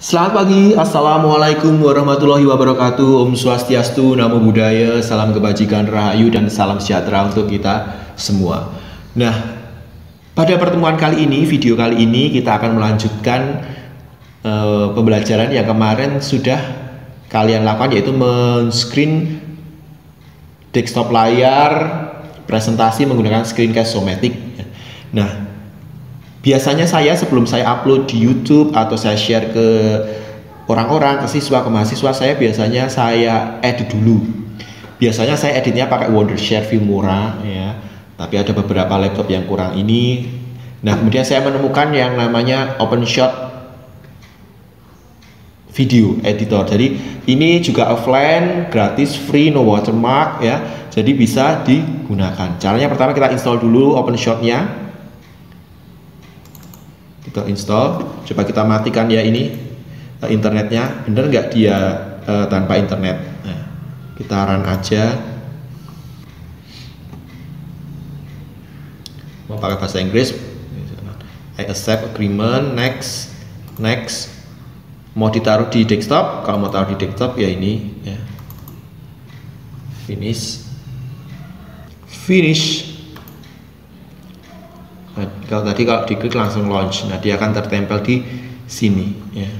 Selamat pagi, Assalamualaikum warahmatullahi wabarakatuh. Om Swastiastu, Namo Buddhaya, salam kebajikan, rahayu, dan salam sejahtera untuk kita semua. Nah, pada pertemuan kali ini, video kali ini, kita akan melanjutkan pembelajaran yang kemarin sudah kalian lakukan, yaitu men-screen desktop layar presentasi menggunakan screencast Zomatic. Nah, biasanya saya sebelum saya upload di YouTube atau saya share ke orang-orang, ke siswa, ke mahasiswa, saya biasanya saya edit dulu. Biasanya saya editnya pakai Wondershare Filmora ya. Tapi ada beberapa laptop yang kurang ini. Nah, kemudian saya menemukan yang namanya OpenShot Video Editor. Jadi ini juga offline, gratis, free, no watermark ya. Jadi bisa digunakan. Caranya pertama kita install dulu OpenShot-nya. Kita install, coba kita matikan ya ini internetnya, bener nggak dia tanpa internet. Nah, kita run aja. Mau pakai bahasa Inggris, I accept agreement, next, next. Mau ditaruh di desktop, kalau mau taruh di desktop ya ini ya. Finish, finish. Nah, kalau tadi kalau diklik langsung launch, nah dia akan tertempel di sini ya.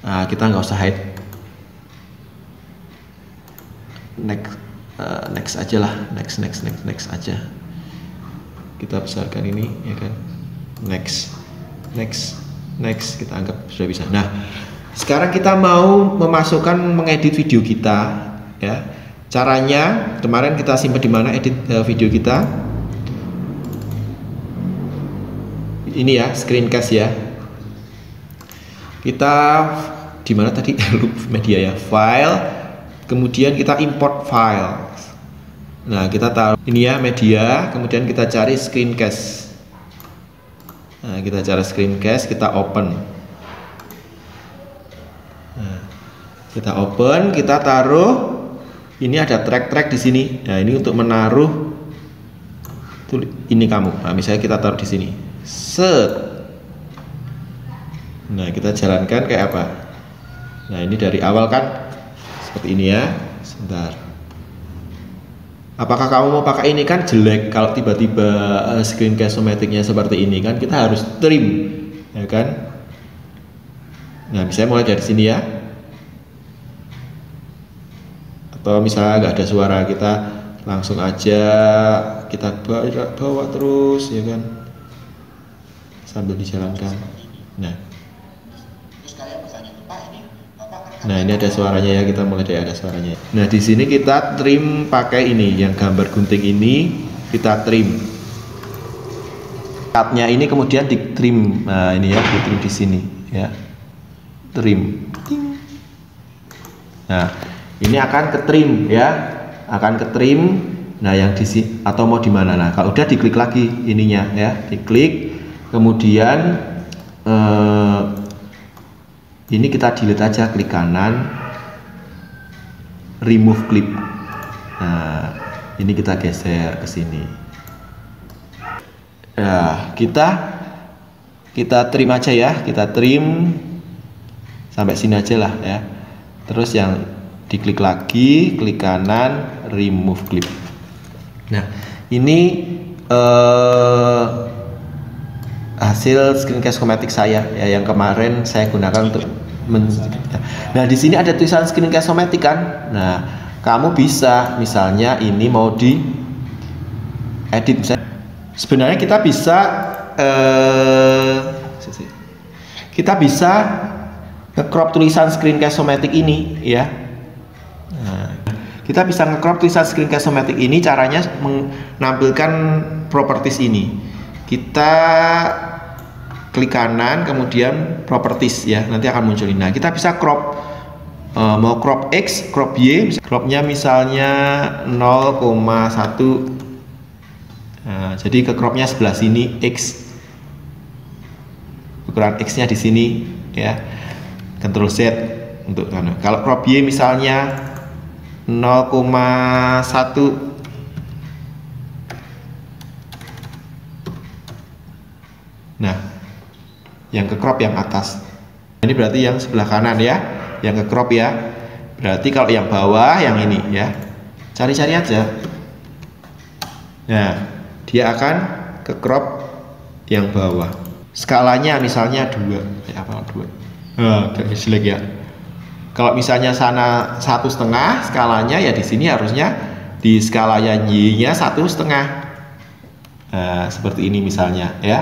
Nah, kita nggak usah hide, next aja lah, next aja. Kita besarkan ini ya kan, next kita anggap sudah bisa. Nah, sekarang kita mau memasukkan, mengedit video kita ya. Caranya kemarin kita simpan di mana edit video kita. Ini ya, screencast ya. Kita di mana tadi? Media ya, file. Kemudian kita import file. Nah, kita taruh ini ya, media. Kemudian kita cari screencast. Nah, kita cari screencast, kita open. Nah, kita open, kita taruh. Ini ada track di sini. Nah, ini untuk menaruh. Ini kamu. Nah, misalnya kita taruh di sini. Set. Nah, kita jalankan kayak apa? Nah, ini dari awal kan seperti ini ya. Sebentar. Apakah kamu mau pakai ini? Kan jelek kalau tiba-tiba screencast Zomatic-nya seperti ini kan, kita harus trim ya kan. Nah, misalnya mulai dari sini ya. Atau misalnya nggak ada suara, kita langsung aja kita bawa terus ya kan, sambil dijalankan. Nah, ini ada suaranya ya, kita mulai dari ada suaranya. Nah, di sini kita trim pakai ini, yang gambar gunting ini kita trim. Cutnya ini kemudian di trim. Nah, ini ya, di trim di sini ya, trim. Nah, ini akan ke trim ya, akan ke trim. Nah, yang di sini atau mau di mana? Nah, kalau udah diklik lagi ininya ya, diklik. Kemudian ini kita delete aja, klik kanan, remove clip. Nah, ini kita geser ke sini. Nah, kita trim aja ya, kita trim sampai sini aja lah ya. Terus yang diklik lagi, klik kanan, remove clip. Nah, ini hasil screencast Zomatic saya ya, yang kemarin saya gunakan untuk nah, di sini ada tulisan screencast Zomatic kan. Nah, kamu bisa misalnya ini mau di edit misalnya. Sebenarnya kita bisa nge-crop tulisan screencast Zomatic ini ya. Nah, kita bisa nge-crop tulisan screencast Zomatic ini, caranya menampilkan properties ini. Kita klik kanan, kemudian properties ya, nanti akan muncul ini. Nah, kita bisa crop, mau crop X, crop Y, cropnya misalnya 0,1. Nah, jadi ke cropnya sebelah sini X, ukuran X nya di sini ya, Ctrl Z untuk kanan. Kalau crop Y misalnya 0,1. Nah, yang ke crop yang atas Ini berarti yang sebelah kanan ya, yang ke crop ya. Berarti kalau yang bawah yang ini ya, cari-cari aja. Nah, dia akan ke crop yang bawah. Skalanya misalnya 2, apa 2? Agak jelek ya. Kalau misalnya sana 1,5 skalanya, ya di sini harusnya di skala yang Y-nya 1,5. Nah, seperti ini misalnya ya.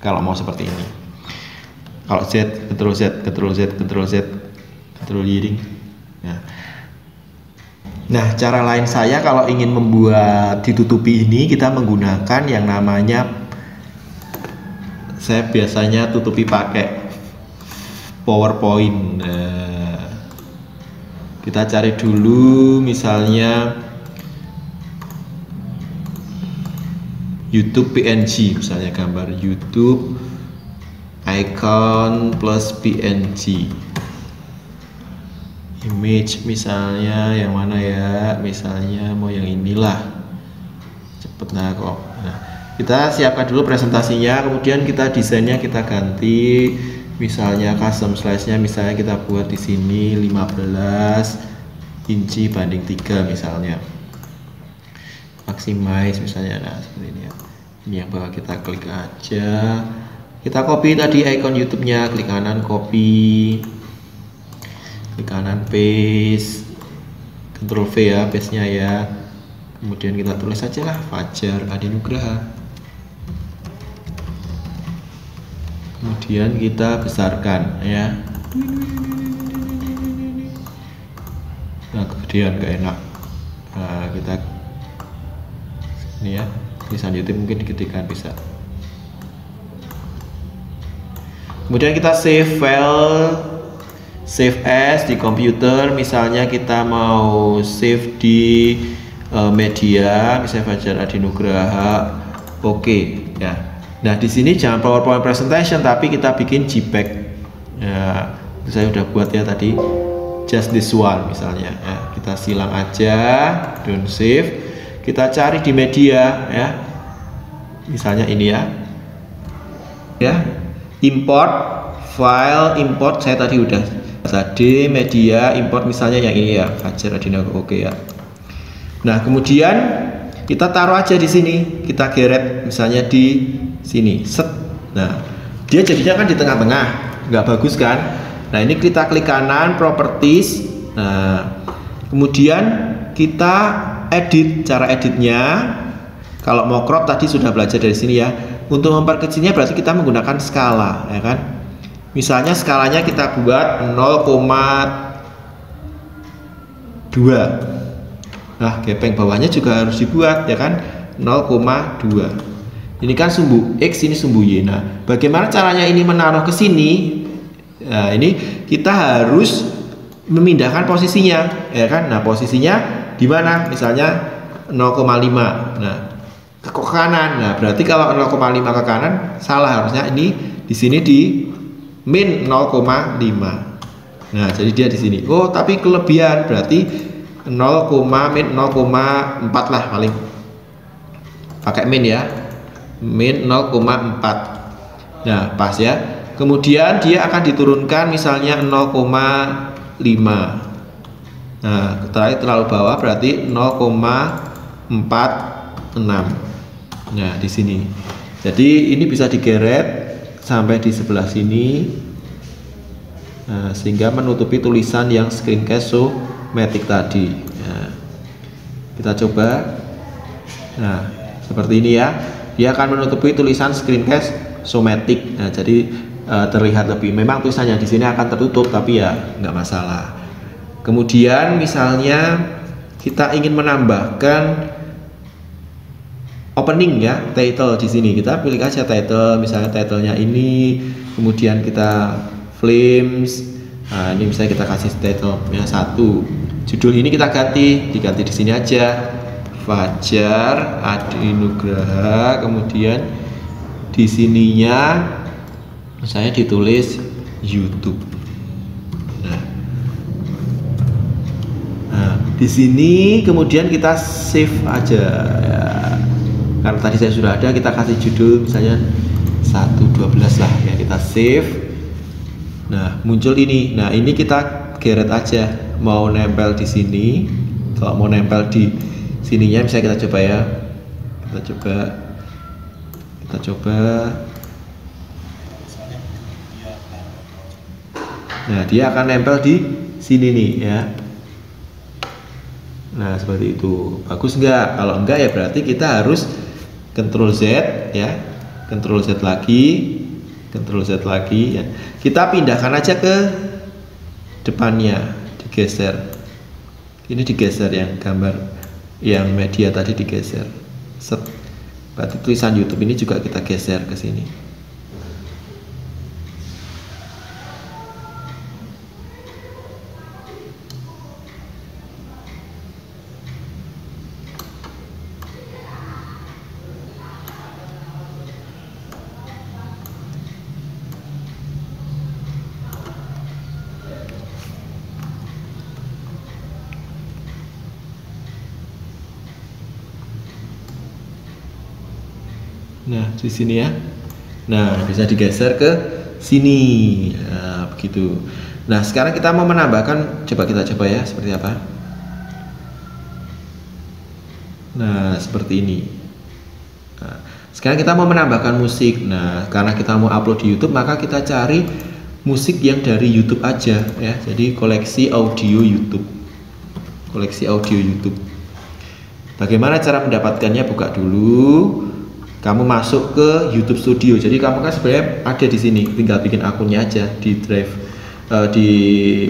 Kalau mau seperti ini. Kalau Z, Ctrl Z, Ctrl Z, Ctrl Z, Ctrl Y. Nah, cara lain saya kalau ingin membuat ditutupi ini, kita menggunakan yang namanya, saya biasanya tutupi pakai PowerPoint. Nah, kita cari dulu misalnya YouTube PNG, misalnya gambar YouTube icon plus PNG image, misalnya yang mana ya, misalnya mau yang inilah, cepet nah kok. Nah, kita siapkan dulu presentasinya, kemudian kita desainnya kita ganti, misalnya custom size-nya misalnya kita buat di sini 15 inci banding 3 misalnya, maximize misalnya. Nah, seperti ini ya. Ini yang bawah kita klik aja, kita copy tadi icon YouTube-nya, klik kanan copy, klik kanan paste, Ctrl V ya, paste-nya ya. Kemudian kita tulis saja lah Fajar Adi Nugraha. Kemudian kita besarkan ya. Nah, kemudian gak enak. Nah, kita ini ya, tulisan YouTube mungkin diketikkan bisa. Kemudian kita save file, save as di komputer, misalnya kita mau save di media, misalnya Fajar Adi Nugraha. Oke ya. Nah, di sini jangan PowerPoint presentation, tapi kita bikin JPEG. Ya, saya udah buat ya tadi, just this one misalnya. Ya, kita silang aja, don't save. Kita cari di media ya. Misalnya ini ya. Ya. Import file, import saya tadi udah tadi media, import misalnya yang ini ya, Fajar Adi Nugraha. Oke ya. Nah, kemudian kita taruh aja di sini, kita geret misalnya di sini, set. Nah, dia jadinya kan di tengah-tengah, nggak bagus kan? Nah, ini kita klik kanan properties. Nah, kemudian kita edit, cara editnya kalau mau crop tadi sudah belajar dari sini ya. Untuk memperkecilnya berarti kita menggunakan skala ya kan. Misalnya skalanya kita buat 0,2. Nah, gepeng bawahnya juga harus dibuat ya kan, 0,2. Ini kan sumbu X, ini sumbu Y. Nah, bagaimana caranya ini menaruh ke sini? Nah, ini kita harus memindahkan posisinya ya kan. Nah, posisinya di mana? Misalnya 0,5. Nah, ke kanan. Nah, berarti kalau 0,5 ke kanan salah, harusnya ini di sini di min 0,5. Nah, jadi dia di sini. Oh, tapi kelebihan, berarti min 0,4 lah paling. Pakai min ya. Min 0,4. Nah, pas ya. Kemudian dia akan diturunkan misalnya 0,5. Nah, terlalu bawah berarti 0,46. Nah, di sini. Jadi ini bisa digeret sampai di sebelah sini. Nah, sehingga menutupi tulisan yang screencast-o-matic tadi. Nah, kita coba. Nah, seperti ini ya. Dia akan menutupi tulisan screencast-o-matic. Nah, jadi terlihat lebih. Memang tulisannya di sini akan tertutup, tapi ya nggak masalah. Kemudian misalnya kita ingin menambahkan opening ya, title di sini. Kita pilih aja title, misalnya titlenya ini, kemudian kita flames. Nah, ini misalnya kita kasih title-nya 1. Judul ini kita diganti di sini aja, Fajar Adi Nugraha. Kemudian di sininya saya ditulis YouTube. Nah, di sini kemudian kita save aja ya. Karena tadi saya sudah ada, kita kasih judul misalnya 1.12 lah ya, kita save. Nah, muncul ini. Nah, ini kita geret aja. Mau nempel di sini. Kalau mau nempel di sininya, misalnya kita coba ya. Kita coba. Nah, dia akan nempel di sini nih ya. Nah, seperti itu. Bagus nggak? Kalau enggak ya berarti kita harus Ctrl Z ya. Ctrl Z lagi ya. Kita pindahkan aja ke depannya, digeser. Ini digeser yang gambar, yang media tadi digeser. Set. Berarti tulisan YouTube ini juga kita geser ke sini. Nah, di sini ya. Nah, bisa digeser ke sini. Nah, begitu. Nah, sekarang kita mau menambahkan, coba kita coba ya, seperti apa. Nah, seperti ini. Nah, sekarang kita mau menambahkan musik. Nah, karena kita mau upload di YouTube, maka kita cari musik yang dari YouTube aja ya. Jadi koleksi audio YouTube. Koleksi audio YouTube. Bagaimana cara mendapatkannya? Buka dulu. Kamu masuk ke YouTube Studio. Jadi kamu kan sebenarnya ada di sini, tinggal bikin akunnya aja di Drive. Di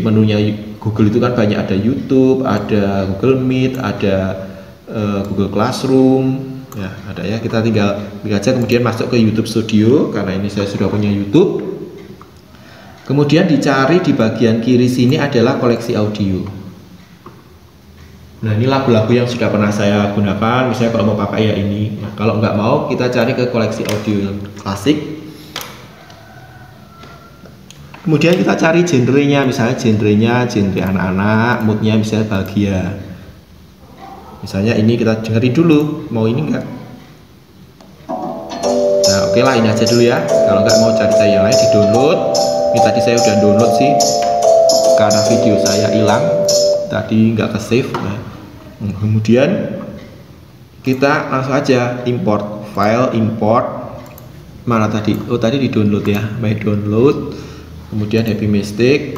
menunya Google itu kan banyak, ada YouTube, ada Google Meet, ada Google Classroom. Ya, ada ya. Kita tinggal klik aja, kemudian masuk ke YouTube Studio karena ini saya sudah punya YouTube. Kemudian dicari di bagian kiri sini adalah koleksi audio. Nah, ini lagu-lagu yang sudah pernah saya gunakan, misalnya kalau mau pakai ya ini. Nah, kalau nggak mau, kita cari ke koleksi audio yang klasik. Kemudian kita cari genrenya, misalnya genre anak-anak, moodnya misalnya bahagia. Misalnya ini kita dengerin dulu, mau ini enggak? Nah, oke lah, ini aja dulu ya. Kalau nggak mau cari saya yang lain, di download. Ini tadi saya udah download sih, karena video saya hilang, tadi nggak ke save. Nah, kemudian kita langsung aja import file, import mana tadi? Oh, tadi di download ya, my download. Kemudian Happy Mystic.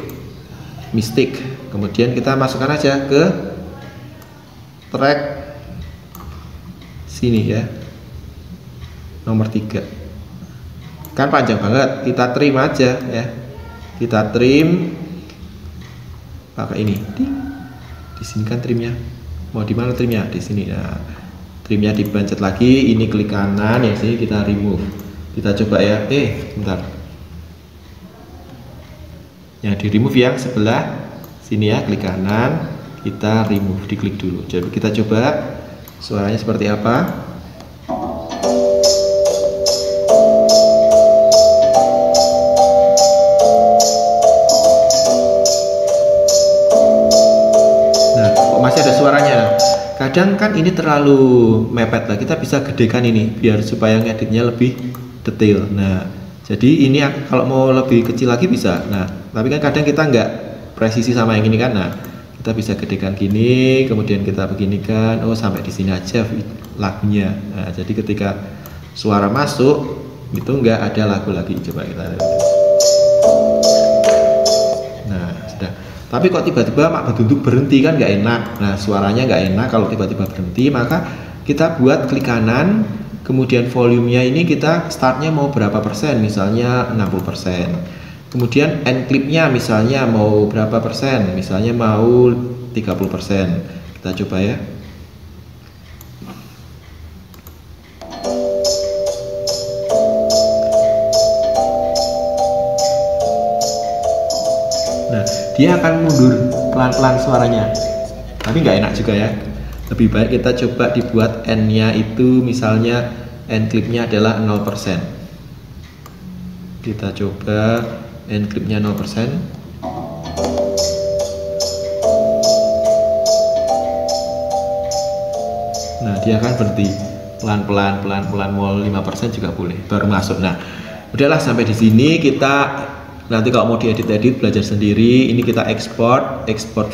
Kemudian kita masukkan aja ke track sini ya, nomor 3. Kan panjang banget, kita trim aja ya. Kita trim pakai ini. Di sini kan trimnya. Mau di mana trimnya? Di sini. Nah, trimnya dipencet lagi, ini klik kanan, yang sini kita remove. Kita coba ya. Bentar. Yang di remove yang sebelah sini ya, klik kanan, kita remove, diklik dulu. Jadi kita coba suaranya seperti apa. Masih ada suaranya. Kadang kan ini terlalu mepet lah, kita bisa gedekan ini biar supaya ngeditnya lebih detail. Nah, jadi ini kalau mau lebih kecil lagi bisa. Nah, tapi kan kadang kita nggak presisi sama yang ini kan. Nah, kita bisa gedekan gini, kemudian kita beginikan. Oh, sampai di sini aja lagunya. Nah, jadi ketika suara masuk itu nggak ada lagu lagi. Coba kita lihat. Nah, sudah. Tapi kok tiba-tiba Mak Bedunduk berhenti, kan nggak enak. Nah, suaranya nggak enak kalau tiba-tiba berhenti. Maka kita buat klik kanan, kemudian volumenya ini kita startnya mau berapa persen, misalnya 60%. Kemudian end clipnya misalnya mau berapa persen, misalnya mau 30%. Kita coba ya. Nah, dia akan mundur pelan-pelan suaranya, tapi nggak enak juga ya. Lebih baik kita coba dibuat N-nya itu misalnya end clipnya adalah 0%. Kita coba end clipnya 0%. Nah, dia akan berhenti pelan-pelan mau 5% juga boleh, baru masuk. Nah, udahlah, sampai di sini kita Nanti kalau mau diedit-edit belajar sendiri. Ini kita ekspor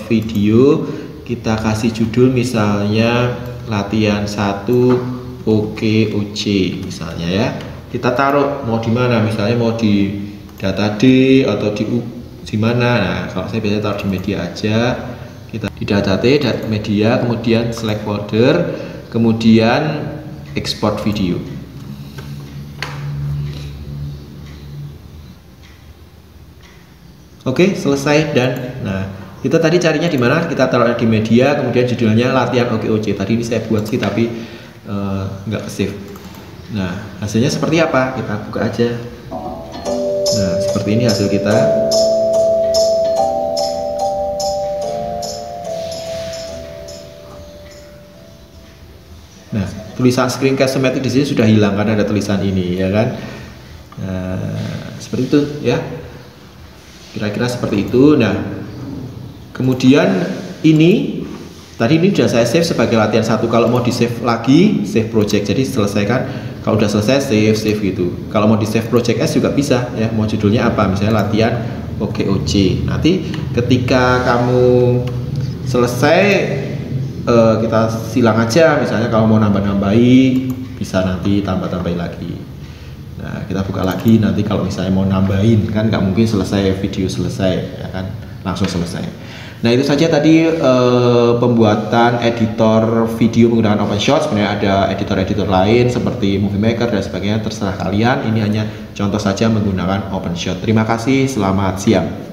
video, kita kasih judul misalnya latihan 1 OKOC misalnya ya. Kita taruh mau di mana, misalnya mau di data D atau di mana. Nah, kalau saya biasanya taruh di media aja. Kita di data D, data media, kemudian select folder, kemudian export video. Oke, selesai. Dan nah, kita tadi carinya di mana? Kita taruh di media, kemudian judulnya latihan OKOC. Tadi ini saya buat sih tapi nggak save. Nah, hasilnya seperti apa? Kita buka aja. Nah, seperti ini hasil kita. Nah, tulisan screencast somatic di sini sudah hilang karena ada tulisan ini, ya kan? Nah, seperti itu ya. Kira-kira seperti itu. Nah, kemudian ini tadi ini sudah saya save sebagai latihan 1. Kalau mau di save lagi, save project. Jadi selesaikan. Kalau udah selesai save gitu. Kalau mau di save project S juga bisa ya. Mau judulnya apa? Misalnya latihan OKOC. Nanti ketika kamu selesai kita silang aja. Misalnya kalau mau nambah-nambahi bisa nanti tambah-tambahin lagi. Nah, kita buka lagi nanti kalau misalnya mau nambahin, kan nggak mungkin selesai video selesai ya kan, langsung selesai. Nah, itu saja tadi pembuatan editor video menggunakan OpenShot. Sebenarnya ada editor-editor lain seperti Movie Maker dan sebagainya, terserah kalian. Ini hanya contoh saja menggunakan OpenShot. Terima kasih, selamat siang.